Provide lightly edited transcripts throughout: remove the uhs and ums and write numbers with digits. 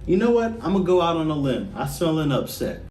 You know what? I'm going to go out on a limb. I smell an upset.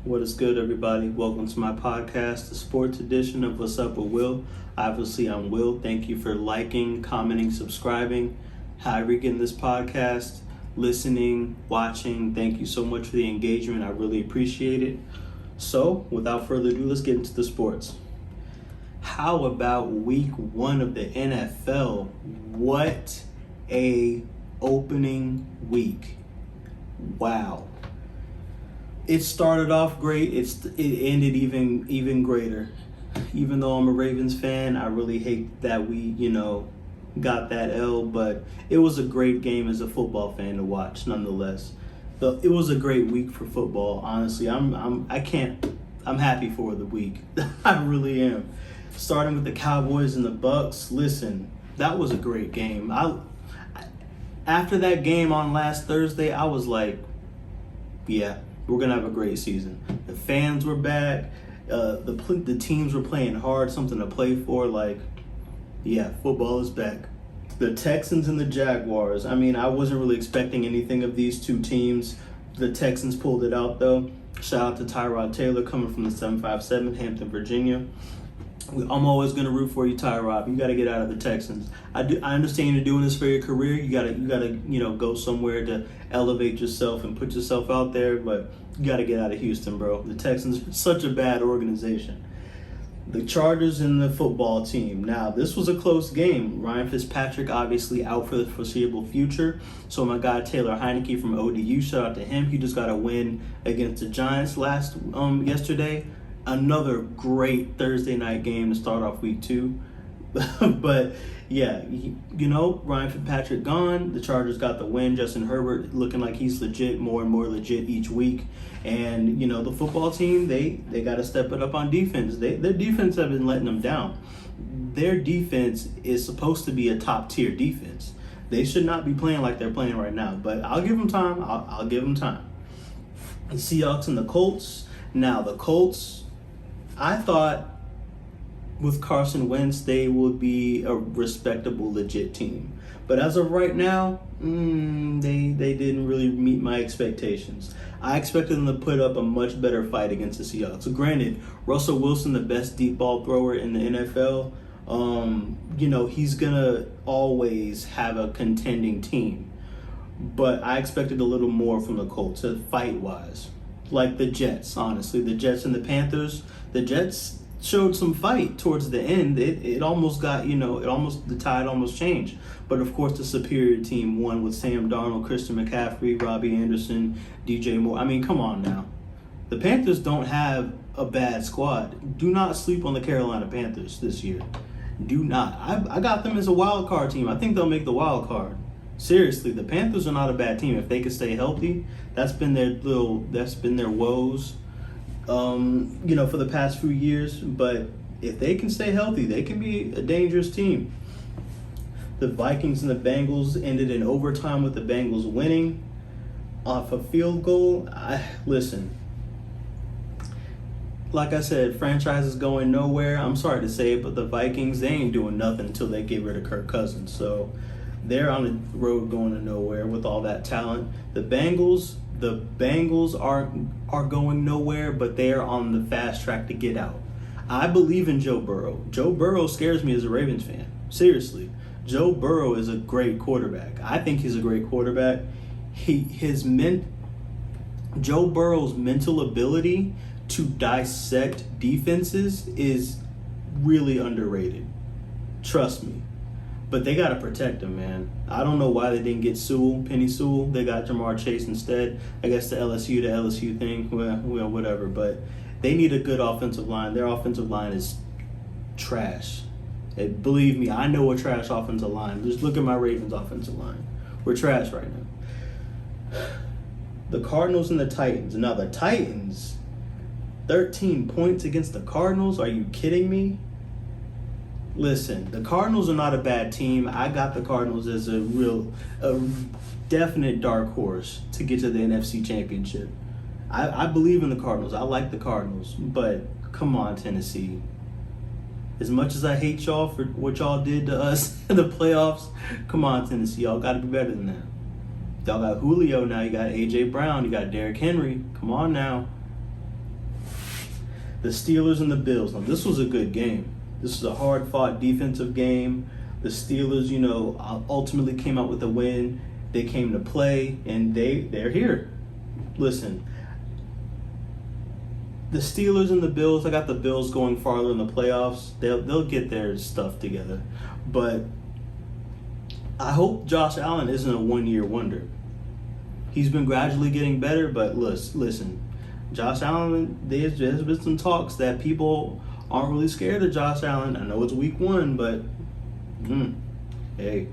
What is good, everybody? Welcome to my podcast, the sports edition of Wassup with Will. Obviously, I'm Will. Thank you for liking, commenting, subscribing, however you're getting this podcast, listening, watching. Thank you so much for the engagement. I really appreciate it. So, without further ado, let's get into the sports. How about week 1 of the NFL? What a opening week. Wow. It started off great. It ended even greater. Even though I'm a Ravens fan, I really hate that we, got that L. But it was a great game as a football fan to watch, nonetheless. It was a great week for football. Honestly, I'm happy for the week. I really am. Starting with the Cowboys and the Bucks. Listen, that was a great game. After that game on last Thursday, I was like, yeah. We're going to have a great season. The fans were back. The teams were playing hard, something to play for. Football is back. The Texans and the Jaguars. I mean, I wasn't really expecting anything of these two teams. The Texans pulled it out, though. Shout out to Tyrod Taylor coming from the 757, Hampton, Virginia. I'm always gonna root for you, Tyrod. You gotta get out of the Texans. I understand you're doing this for your career. You gotta go somewhere to elevate yourself and put yourself out there. But you gotta get out of Houston, bro. The Texans are such a bad organization. The Chargers and the football team. Now, this was a close game. Ryan Fitzpatrick obviously out for the foreseeable future. So my guy Taylor Heineke from ODU, shout out to him. He just got a win against the Giants yesterday. Another great Thursday night game to start off week 2. But, yeah, Ryan Fitzpatrick gone. The Chargers got the win. Justin Herbert looking like he's legit, more and more legit each week. And, the football team, they got to step it up on defense. Their defense have been letting them down. Their defense is supposed to be a top-tier defense. They should not be playing like they're playing right now. But I'll give them time. I'll give them time. The Seahawks and the Colts. Now, the Colts, I thought with Carson Wentz, they would be a respectable, legit team. But as of right now, they didn't really meet my expectations. I expected them to put up a much better fight against the Seahawks. Granted, Russell Wilson, the best deep ball thrower in the NFL, he's going to always have a contending team. But I expected a little more from the Colts, fight-wise. Like the Jets, honestly. The Jets and the Panthers. The Jets showed some fight towards the end. It almost got, the tide almost changed. But of course, the superior team won with Sam Darnold, Christian McCaffrey, Robbie Anderson, DJ Moore. I mean, come on now. The Panthers don't have a bad squad. Do not sleep on the Carolina Panthers this year. Do not. I got them as a wild card team. I think they'll make the wild card. Seriously, the Panthers are not a bad team if they can stay healthy. That's been their woes, for the past few years. But if they can stay healthy, they can be a dangerous team. The Vikings and the Bengals ended in overtime with the Bengals winning off a field goal. Listen, like I said, franchise is going nowhere. I'm sorry to say it, but the Vikings, they ain't doing nothing until they get rid of Kirk Cousins. So they're on the road going to nowhere with all that talent. The Bengals are going nowhere, but they are on the fast track to get out. I believe in Joe Burrow. Joe Burrow scares me as a Ravens fan. Seriously. Joe Burrow is a great quarterback. I think he's a great quarterback. Joe Burrow's mental ability to dissect defenses is really underrated. Trust me. But they got to protect him, man. I don't know why they didn't get Penny Sewell. They got Jamar Chase instead. I guess the LSU thing, well, whatever. But they need a good offensive line. Their offensive line is trash. Believe me, I know a trash offensive line. Just look at my Ravens offensive line. We're trash right now. The Cardinals and the Titans. Now, the Titans, 13 points against the Cardinals? Are you kidding me? Listen, the Cardinals are not a bad team. I got the Cardinals as a definite dark horse to get to the NFC Championship. I believe in the Cardinals. I like the Cardinals. But come on, Tennessee. As much as I hate y'all for what y'all did to us in the playoffs, come on, Tennessee. Y'all got to be better than that. Y'all got Julio now. You got A.J. Brown. You got Derrick Henry. Come on now. The Steelers and the Bills. Now, this was a good game. This is a hard-fought defensive game. The Steelers, ultimately came out with a win. They came to play, and they're here. Listen, the Steelers and the Bills, I got the Bills going farther in the playoffs. They'll get their stuff together. But I hope Josh Allen isn't a one-year wonder. He's been gradually getting better, but listen, Josh Allen, there's been some talks that people aren't really scared of Josh Allen. I know it's week 1, but hey.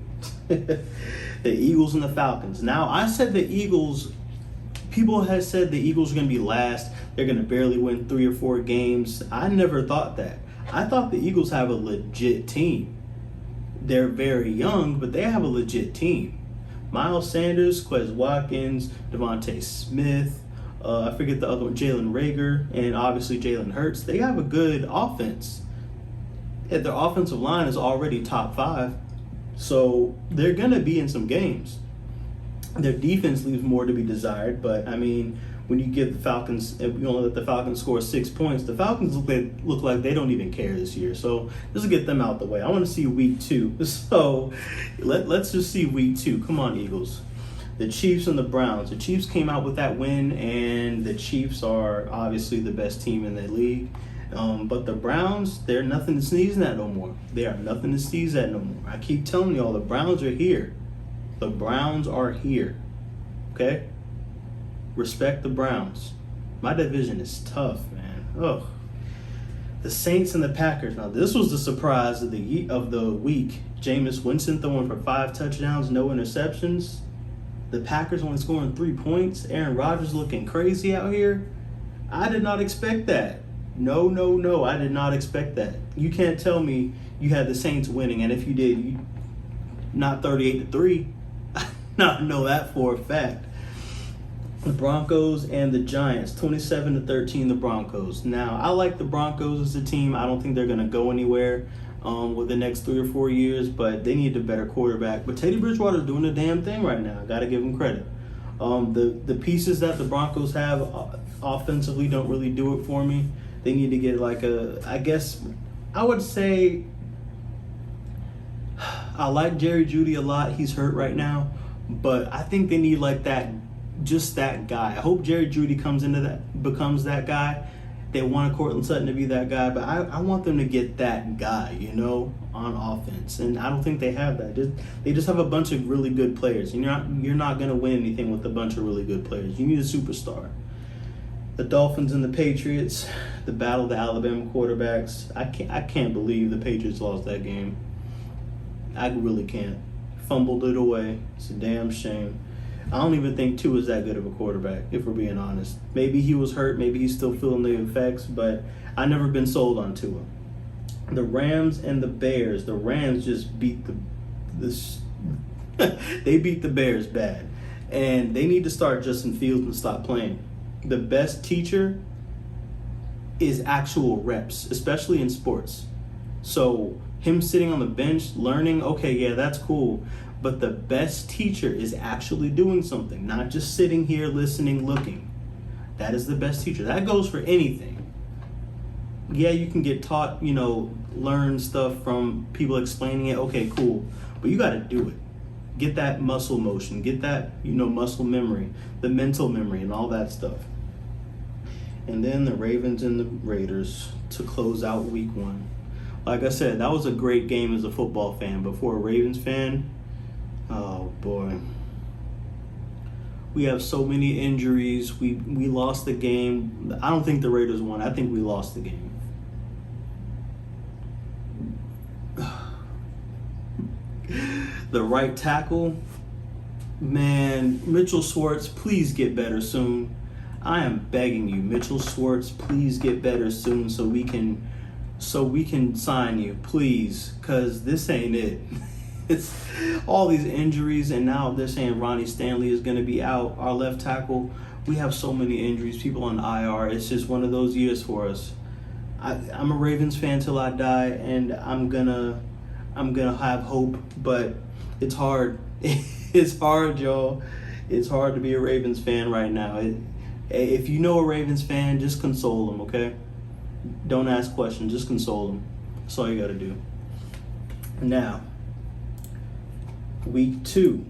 The Eagles and the Falcons. Now, I said the Eagles, people have said the Eagles are going to be last. They're going to barely win 3 or 4 games. I never thought that. I thought the Eagles have a legit team. They're very young, but they have a legit team. Miles Sanders, Quez Watkins, Devontae Smith, I forget the other one, Jalen Reagor, and obviously Jalen Hurts. They have a good offense. Their offensive line is already top 5, so they're going to be in some games. Their defense leaves more to be desired, but, when you give the Falcons, let the Falcons score 6 points, the Falcons look like they don't even care this year. So just get them out the way. I want to see week 2. So let's just see week 2. Come on, Eagles. The Chiefs and the Browns. The Chiefs came out with that win, and the Chiefs are obviously the best team in the league. But the Browns, they're nothing to sneeze at no more. They are nothing to sneeze at no more. I keep telling y'all, the Browns are here. The Browns are here. Okay? Respect the Browns. My division is tough, man. Ugh. The Saints and the Packers. Now, this was the surprise of the week. Jameis Winston throwing for 5 touchdowns, no interceptions. The Packers only scoring 3 points. Aaron Rodgers looking crazy out here. I did not expect that. No, I did not expect that. You can't tell me you had the Saints winning, and if you did, not 38-3. I know that for a fact. The Broncos and the Giants, 27-13, the Broncos. Now, I like the Broncos as a team. I don't think they're going to go anywhere with the next 3 or 4 years, but they need a better quarterback. But Teddy Bridgewater's doing the damn thing right now. Got to give him credit. The pieces that the Broncos have offensively don't really do it for me. They need to get I would say I like Jerry Jeudy a lot. He's hurt right now, but I think they need just that guy. I hope Jerry Jeudy becomes that guy. They want Courtland Sutton to be that guy, but I want them to get that guy, on offense. And I don't think they have that. They just have a bunch of really good players. And you're not going to win anything with a bunch of really good players. You need a superstar. The Dolphins and the Patriots, the battle of the Alabama quarterbacks. I can't believe the Patriots lost that game. I really can't. Fumbled it away. It's a damn shame. I don't even think Tua is that good of a quarterback, if we're being honest. Maybe he was hurt. Maybe he's still feeling the effects, but I've never been sold on Tua. The Rams and the Bears. The Rams just beat they beat the Bears bad. And they need to start Justin Fields and stop playing. The best teacher is actual reps, especially in sports. So him sitting on the bench, learning, okay, yeah, that's cool. But the best teacher is actually doing something, not just sitting here listening, looking. That is the best teacher. That goes for anything. Yeah, you can get taught, learn stuff from people explaining it. Okay, cool. But you got to do it. Get that muscle motion. Get that, muscle memory, the mental memory and all that stuff. And then the Ravens and the Raiders to close out week 1. Like I said, that was a great game as a football fan, but for a Ravens fan, oh boy. We have so many injuries. We lost the game. I don't think the Raiders won. I think we lost the game. The right tackle, man, Mitchell Schwartz, please get better soon. I am begging you, Mitchell Schwartz, please get better soon so we can sign you, please, because this ain't it. It's all these injuries, and now they're saying Ronnie Stanley is going to be out, our left tackle. We have so many injuries, people on IR. It's just one of those years for us. I'm a Ravens fan till I die, and I'm gonna have hope, but it's hard. It's hard, y'all. It's hard to be a Ravens fan right now. If you know a Ravens fan, just console them, okay? Don't ask questions, just console them. That's all you got to do. Now, week 2.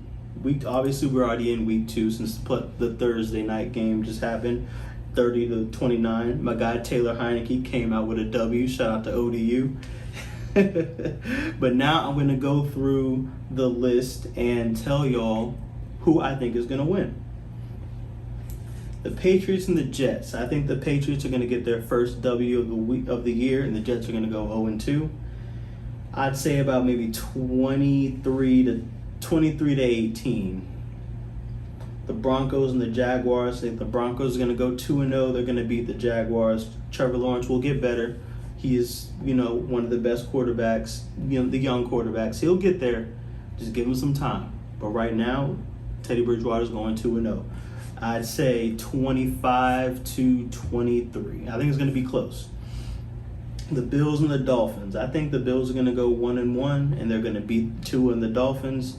Obviously, we're already in week 2 since the Thursday night game just happened, 30-29. My guy Taylor Heineke came out with a W. Shout out to ODU. But now I'm going to go through the list and tell y'all who I think is going to win. The Patriots and the Jets. I think the Patriots are going to get their first W of the year, and the Jets are going to go 0-2. I'd say about maybe 23 to 18. The Broncos and the Jaguars. I think the Broncos are going to go 2-0. They're going to beat the Jaguars. Trevor Lawrence will get better. He is, one of the best quarterbacks, the young quarterbacks. He'll get there. Just give him some time. But right now, Teddy Bridgewater's going 2-0. I'd say 25-23. I think it's going to be close. The Bills and the Dolphins. I think the Bills are going to go 1-1, and they're going to beat Tua and the Dolphins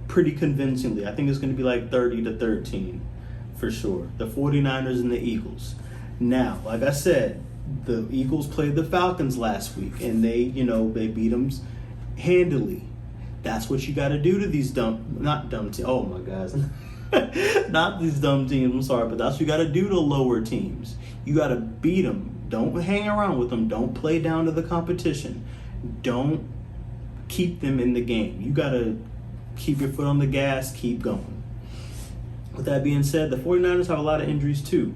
pretty convincingly. I think it's going to be like 30-13 for sure. The 49ers and the Eagles. Now, like I said, the Eagles played the Falcons last week, and they beat them handily. That's what you got to do to these not dumb teams. Oh my guys, not these dumb teams. I'm sorry, but that's what you got to do to lower teams. You got to beat them. Don't hang around with them. Don't play down to the competition. Don't keep them in the game. You got to keep your foot on the gas. Keep going. With that being said, the 49ers have a lot of injuries too.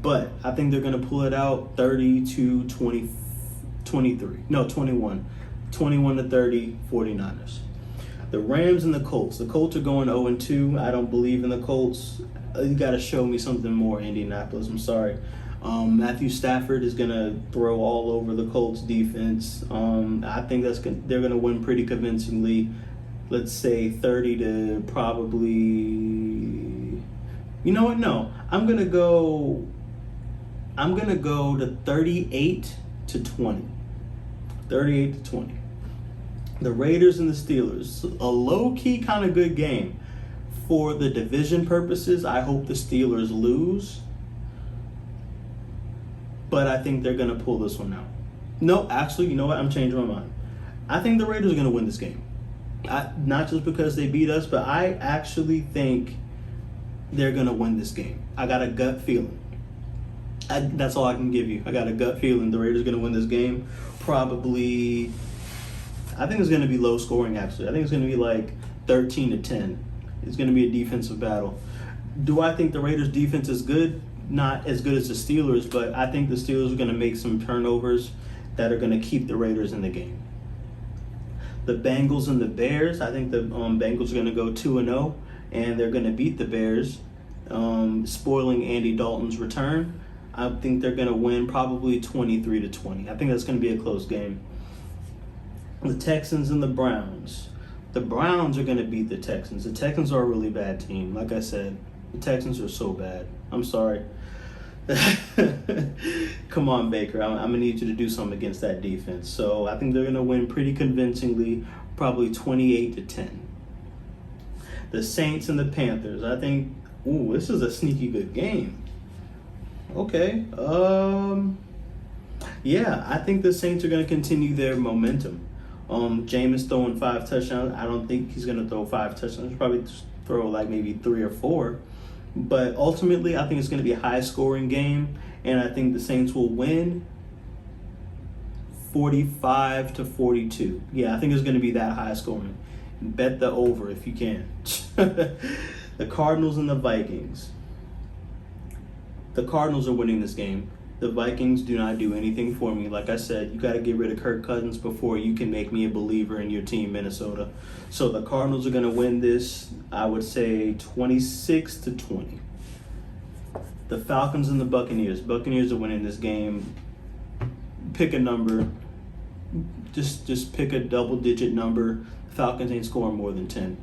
But I think they're going to pull it out 30-23. No, 21. 21-30, 49ers. The Rams and the Colts. The Colts are going 0-2. I don't believe in the Colts. You got to show me something more, Indianapolis. I'm sorry. Matthew Stafford is going to throw all over the Colts defense. I think they're going to win pretty convincingly. Let's say 30 to probably... You know what? No. I'm going to go to 38-20. 38-20. The Raiders and the Steelers. A low-key kind of good game. For the division purposes, I hope the Steelers lose. But I think they're going to pull this one out. No, actually, you know what? I'm changing my mind. I think the Raiders are going to win this game. Not just because they beat us, but I actually think they're going to win this game. I got a gut feeling. That's all I can give you. I got a gut feeling the Raiders are going to win this game. Probably, I think it's going to be low scoring, actually. I think it's going to be like 13-10. It's going to be a defensive battle. Do I think the Raiders' defense is good? Not as good as the Steelers, but I think the Steelers are going to make some turnovers that are going to keep the Raiders in the game. The Bengals and the Bears, I think the Bengals are going to go 2-0, and they're going to beat the Bears, spoiling Andy Dalton's return. I think they're going to win probably 23-20. I think that's going to be a close game. The Texans and the Browns. The Browns are going to beat the Texans. The Texans are a really bad team. Like I said, the Texans are so bad. I'm sorry. Come on, Baker. I'm going to need you to do something against that defense. So I think they're going to win pretty convincingly, probably 28-10. The Saints and the Panthers. I think, this is a sneaky good game. Okay. Yeah, I think the Saints are going to continue their momentum. Jameis throwing 5 touchdowns. I don't think he's going to throw 5 touchdowns. He'll probably throw like maybe 3 or 4. But ultimately, I think it's going to be a high-scoring game, and I think the Saints will win 45-42. Yeah, I think it's going to be that high scoring. Bet the over if you can. The Cardinals and the Vikings. The Cardinals are winning this game. The Vikings do not do anything for me. Like I said, you got to get rid of Kirk Cousins before you can make me a believer in your team, Minnesota. So the Cardinals are going to win this, I would say 26-20. The Falcons and the Buccaneers. Buccaneers are winning this game. Pick a number. Just pick a double-digit number. Falcons ain't scoring more than 10.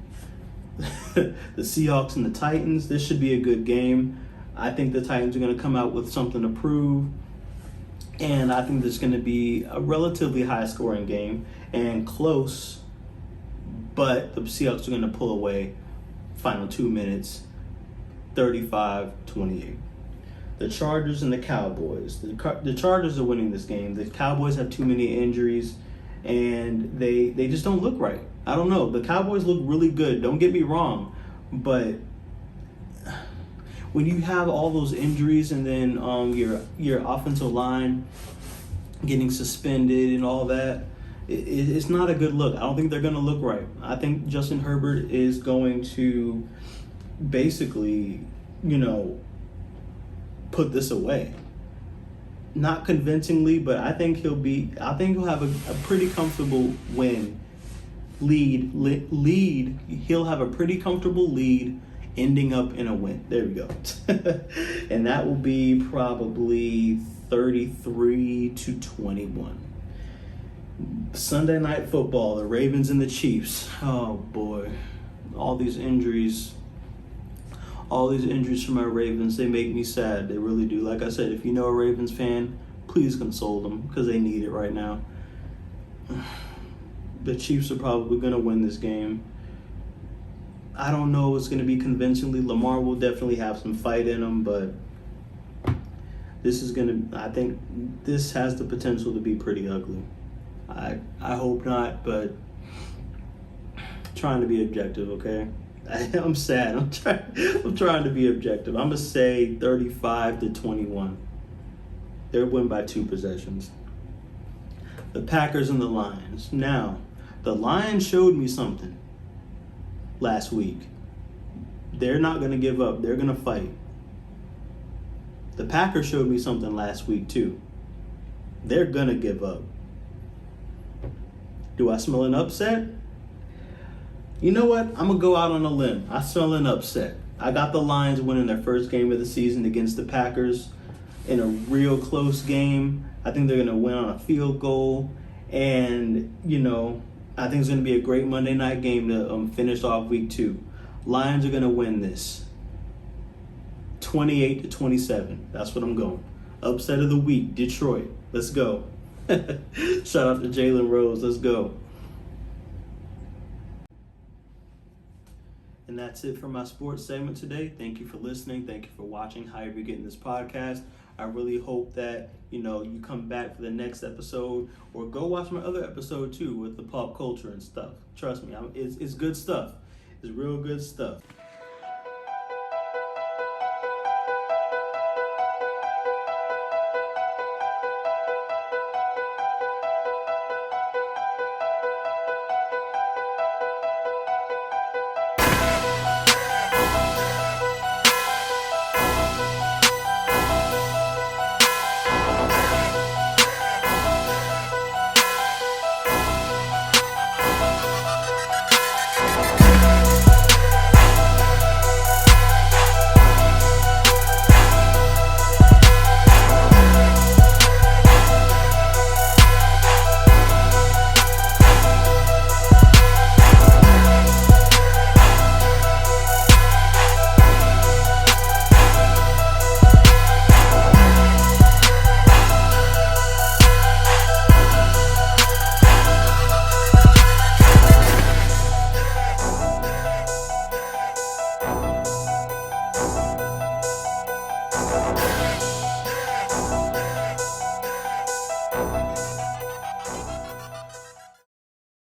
The Seahawks and the Titans. This should be a good game. I think the Titans are going to come out with something to prove. And I think there's going to be a relatively high-scoring game and close. But the Seahawks are going to pull away. Final 2 minutes. 35-28. The Chargers and the Cowboys. The Chargers are winning this game. The Cowboys have too many injuries, and they just don't look right. I don't know. The Cowboys look really good. Don't get me wrong, but when you have all those injuries and then your offensive line getting suspended and all that, it's not a good look. I don't think they're going to look right. I think Justin Herbert is going to basically, put this away. Not convincingly, but I think he'll have a pretty comfortable lead. He'll have a pretty comfortable lead ending up in a win. There we go. And that will be probably 33-21. Sunday Night Football, the Ravens and the Chiefs. Oh boy. All these injuries from my Ravens, they make me sad. They really do. Like I said, if you know a Ravens fan, please console them because they need it right now. The Chiefs are probably going to win this game. I don't know if it's going to be convincingly. Lamar will definitely have some fight in him, but I think this has the potential to be pretty ugly. I hope not, but trying to be objective, okay? I'm sad. I'm trying to be objective. I'm going to say 35-21. They'll win by 2 possessions. The Packers and the Lions. Now, the Lions showed me something last week. They're not going to give up. They're going to fight. The Packers showed me something last week, too. They're going to give up. Do I smell an upset? You know what? I'm going to go out on a limb. I smell an upset. I got the Lions winning their first game of the season against the Packers in a real close game. I think they're going to win on a field goal. And, I think it's going to be a great Monday night game to finish off week 2. Lions are going to win this 28-27. That's what I'm going. Upset of the week, Detroit. Let's go. Shout out to Jalen Rose. Let's go. And that's it for my sports segment today. Thank you for listening. Thank you for watching. However you're getting this podcast. I really hope that, you come back for the next episode or go watch my other episode too with the pop culture and stuff. Trust me, it's good stuff. It's real good stuff.